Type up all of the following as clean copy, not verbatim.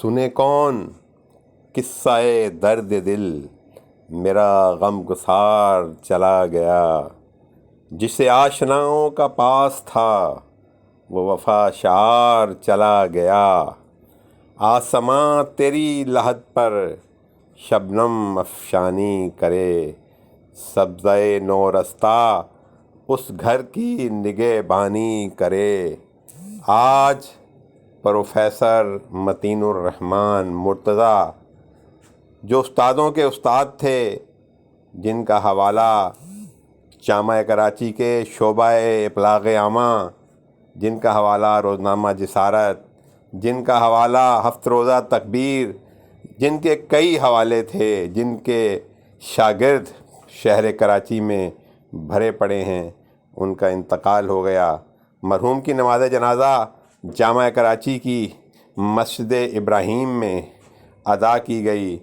سنے کون قصہ درد دل، میرا غم گسار چلا گیا، جسے آشناؤں کا پاس تھا وہ وفا شعار چلا گیا۔ آسماں تیری لحد پر شبنم افشانی کرے، سبزۂ نورستہ اس گھر کی نگہبانی کرے۔ آج پروفیسر متین الرحمن مرتضیٰ جو استادوں کے استاد تھے، جن کا حوالہ جامعہ کراچی کے شعبہ ابلاغ عامہ، جن کا حوالہ روزنامہ جسارت، جن کا حوالہ ہفت روزہ تکبیر، جن کے کئی حوالے تھے، جن کے شاگرد شہر کراچی میں بھرے پڑے ہیں، ان کا انتقال ہو گیا۔ مرحوم کی نماز جنازہ جامعہ کراچی کی مسجد ابراہیم میں ادا کی گئی۔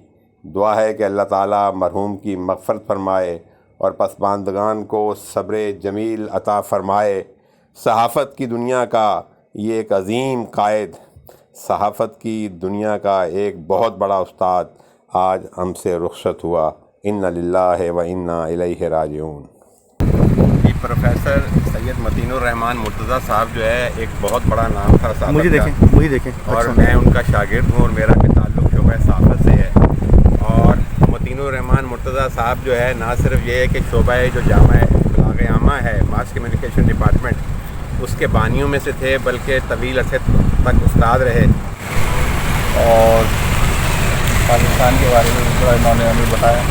دعا ہے کہ اللہ تعالیٰ مرحوم کی مغفرت فرمائے اور پسماندگان کو صبر جمیل عطا فرمائے۔ صحافت کی دنیا کا یہ ایک عظیم قائد، صحافت کی دنیا کا ایک بہت بڑا استاد آج ہم سے رخصت ہوا۔ انا للہ و انا الیہ راجعون۔ پروفیسر سید متین الرحمن مرتضیٰ صاحب جو ہے ایک بہت بڑا نام تھا صحافت کا، مجھے دیکھیں اور میں ان کا شاگرد ہوں اور میرا بھی تعلق شعبہ صحافت سے ہے۔ اور متین الرحمن مرتضیٰ صاحب جو ہے نہ صرف یہ ہے کہ شعبہ جو جامعہ ابلاغ عامہ ہے، ماس کمیونیکیشن ڈپارٹمنٹ، اس کے بانیوں میں سے تھے، بلکہ طویل عرصے تک استاد رہے، اور پاکستان کے بارے میں بھی انہوں نے ہمیں بتایا۔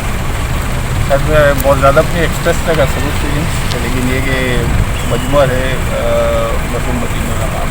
شاید میں بہت زیادہ اپنی ایکسپریس نہ کر سکوں فیلنگس، لیکن یہ کہ مجموعہ ہے مرحوم متین الرحمن